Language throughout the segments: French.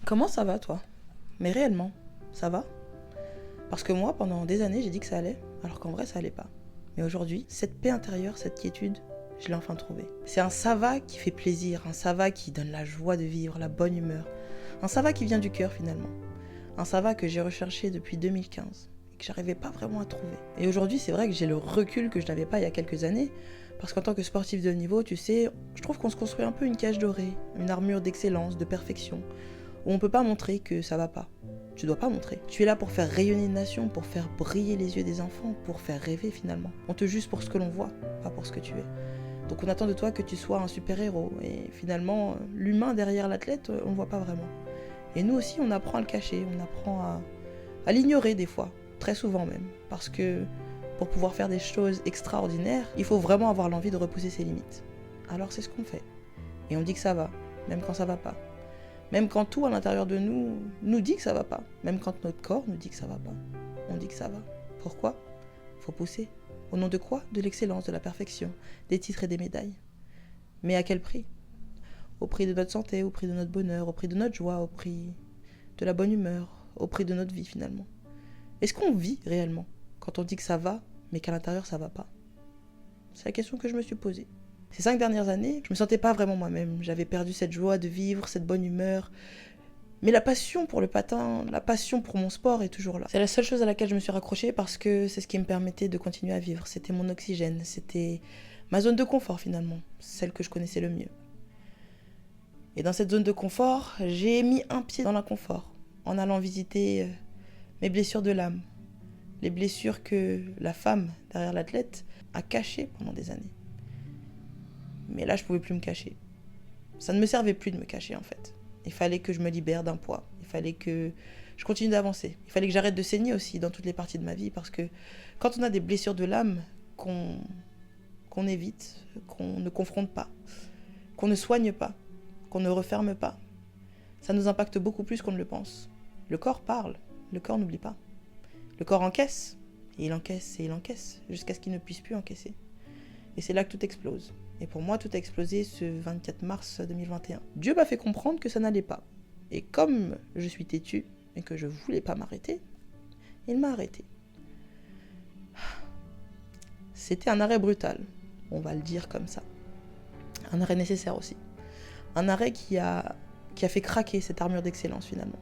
Comment ça va, toi? Mais réellement, ça va? Parce que moi, pendant des années, j'ai dit que ça allait, alors qu'en vrai, ça allait pas. Mais aujourd'hui, cette paix intérieure, cette quiétude, je l'ai enfin trouvée. C'est un ça va qui fait plaisir, un ça va qui donne la joie de vivre, la bonne humeur. Un ça va qui vient du cœur, finalement. Un ça va que j'ai recherché depuis 2015 et que j'arrivais pas vraiment à trouver. Et aujourd'hui, c'est vrai que j'ai le recul que je n'avais pas il y a quelques années, parce qu'en tant que sportif de haut niveau, tu sais, je trouve qu'on se construit un peu une cage dorée, une armure d'excellence, de perfection, où on peut pas montrer que ça va pas. Tu dois pas montrer. Tu es là pour faire rayonner une nation, pour faire briller les yeux des enfants, pour faire rêver finalement. On te juge pour ce que l'on voit, pas pour ce que tu es. Donc on attend de toi que tu sois un super-héros. Et finalement, l'humain derrière l'athlète, on le voit pas vraiment. Et nous aussi, on apprend à le cacher, on apprend à l'ignorer des fois, très souvent même. Parce que pour pouvoir faire des choses extraordinaires, il faut vraiment avoir l'envie de repousser ses limites. Alors c'est ce qu'on fait. Et on dit que ça va, même quand ça va pas. Même quand tout à l'intérieur de nous nous dit que ça va pas. Même quand notre corps nous dit que ça va pas. On dit que ça va. Pourquoi ? Faut pousser. Au nom de quoi ? De l'excellence, de la perfection, des titres et des médailles. Mais à quel prix ? Au prix de notre santé, au prix de notre bonheur, au prix de notre joie, au prix de la bonne humeur, au prix de notre vie finalement. Est-ce qu'on vit réellement quand on dit que ça va, mais qu'à l'intérieur ça va pas ? C'est la question que je me suis posée. Ces 5 dernières années, je me sentais pas vraiment moi-même. J'avais perdu cette joie de vivre, cette bonne humeur. Mais la passion pour le patin, la passion pour mon sport est toujours là. C'est la seule chose à laquelle je me suis raccrochée parce que c'est ce qui me permettait de continuer à vivre. C'était mon oxygène, c'était ma zone de confort finalement, celle que je connaissais le mieux. Et dans cette zone de confort, j'ai mis un pied dans l'inconfort en allant visiter mes blessures de l'âme. Les blessures que la femme derrière l'athlète a cachées pendant des années. Mais là, je pouvais plus me cacher. Ça ne me servait plus de me cacher, en fait. Il fallait que je me libère d'un poids. Il fallait que je continue d'avancer. Il fallait que j'arrête de saigner aussi dans toutes les parties de ma vie. Parce que quand on a des blessures de l'âme qu'on évite, qu'on ne confronte pas, qu'on ne soigne pas, qu'on ne referme pas, ça nous impacte beaucoup plus qu'on ne le pense. Le corps parle, le corps n'oublie pas. Le corps encaisse, et il encaisse, et il encaisse, jusqu'à ce qu'il ne puisse plus encaisser. Et c'est là que tout explose. Et pour moi, tout a explosé ce 24 mars 2021. Dieu m'a fait comprendre que ça n'allait pas. Et comme je suis têtue et que je voulais pas m'arrêter, il m'a arrêté. C'était un arrêt brutal, on va le dire comme ça. Un arrêt nécessaire aussi. Un arrêt qui a fait craquer cette armure d'excellence finalement.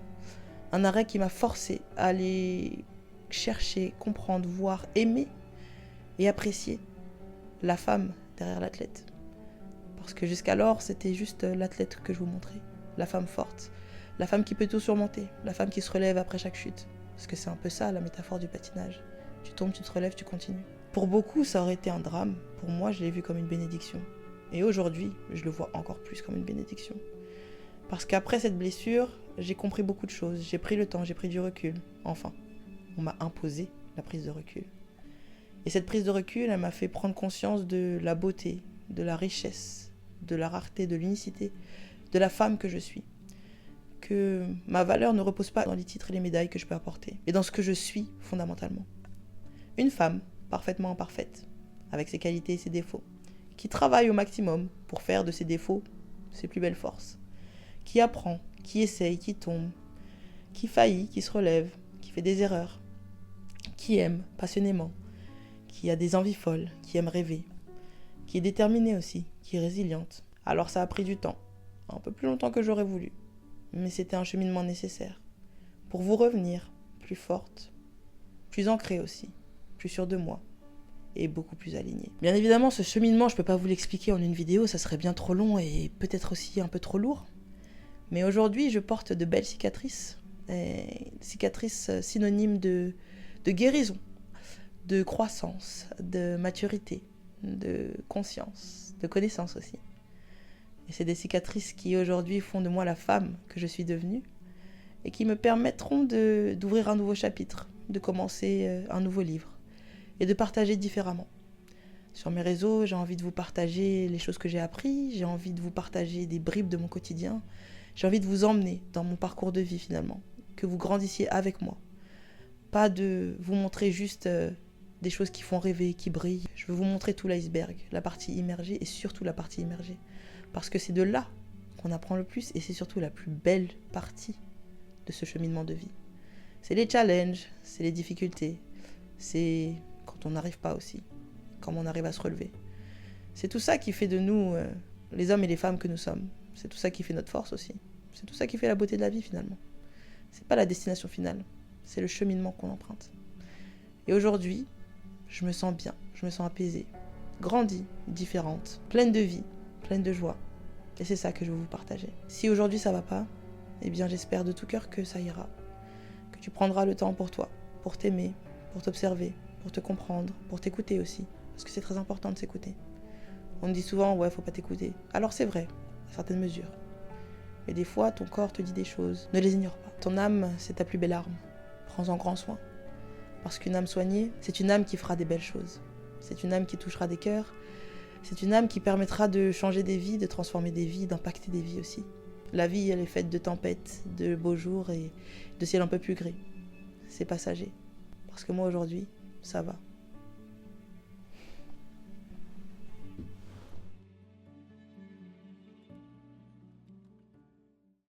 Un arrêt qui m'a forcé à aller chercher, comprendre, voir, aimer et apprécier la femme derrière l'athlète. Parce que jusqu'alors, c'était juste l'athlète que je vous montrais. La femme forte, la femme qui peut tout surmonter, la femme qui se relève après chaque chute. Parce que c'est un peu ça la métaphore du patinage. Tu tombes, tu te relèves, tu continues. Pour beaucoup, ça aurait été un drame. Pour moi, je l'ai vu comme une bénédiction. Et aujourd'hui, je le vois encore plus comme une bénédiction. Parce qu'après cette blessure, j'ai compris beaucoup de choses. J'ai pris le temps, j'ai pris du recul. Enfin, on m'a imposé la prise de recul. Et cette prise de recul, elle m'a fait prendre conscience de la beauté, de la richesse, de la rareté, de l'unicité, de la femme que je suis. Que ma valeur ne repose pas dans les titres et les médailles que je peux apporter, mais dans ce que je suis fondamentalement. Une femme parfaitement imparfaite, avec ses qualités et ses défauts, qui travaille au maximum pour faire de ses défauts ses plus belles forces, qui apprend, qui essaye, qui tombe, qui faillit, qui se relève, qui fait des erreurs, qui aime passionnément, qui a des envies folles, qui aime rêver, qui est déterminée aussi, qui est résiliente. Alors ça a pris du temps, un peu plus longtemps que j'aurais voulu, mais c'était un cheminement nécessaire pour vous revenir plus forte, plus ancrée aussi, plus sûre de moi et beaucoup plus alignée. Bien évidemment, ce cheminement, je peux pas vous l'expliquer en une vidéo, ça serait bien trop long et peut-être aussi un peu trop lourd. Mais aujourd'hui, je porte de belles cicatrices, cicatrices synonymes de guérison, de croissance, de maturité, de conscience, de connaissance aussi. Et c'est des cicatrices qui aujourd'hui font de moi la femme que je suis devenue et qui me permettront d'ouvrir un nouveau chapitre, de commencer un nouveau livre et de partager différemment. Sur mes réseaux, j'ai envie de vous partager les choses que j'ai apprises, j'ai envie de vous partager des bribes de mon quotidien, j'ai envie de vous emmener dans mon parcours de vie finalement, que vous grandissiez avec moi. Pas de vous montrer juste des choses qui font rêver, qui brillent. Je veux vous montrer tout l'iceberg, la partie immergée et surtout la partie immergée. Parce que c'est de là qu'on apprend le plus et c'est surtout la plus belle partie de ce cheminement de vie. C'est les challenges, c'est les difficultés, c'est quand on n'arrive pas aussi, comment on arrive à se relever. C'est tout ça qui fait de nous les hommes et les femmes que nous sommes. C'est tout ça qui fait notre force aussi. C'est tout ça qui fait la beauté de la vie finalement. C'est pas la destination finale, c'est le cheminement qu'on emprunte. Et aujourd'hui, je me sens bien, je me sens apaisée, grandie, différente, pleine de vie, pleine de joie. Et c'est ça que je veux vous partager. Si aujourd'hui ça va pas, eh bien j'espère de tout cœur que ça ira. Que tu prendras le temps pour toi, pour t'aimer, pour t'observer, pour te comprendre, pour t'écouter aussi. Parce que c'est très important de s'écouter. On me dit souvent, ouais, faut pas t'écouter. Alors c'est vrai, à certaines mesures. Mais des fois, ton corps te dit des choses. Ne les ignore pas. Ton âme, c'est ta plus belle arme. Prends-en grand soin. Parce qu'une âme soignée, c'est une âme qui fera des belles choses. C'est une âme qui touchera des cœurs. C'est une âme qui permettra de changer des vies, de transformer des vies, d'impacter des vies aussi. La vie, elle est faite de tempêtes, de beaux jours et de ciel un peu plus gris. C'est passager. Parce que moi, aujourd'hui, ça va.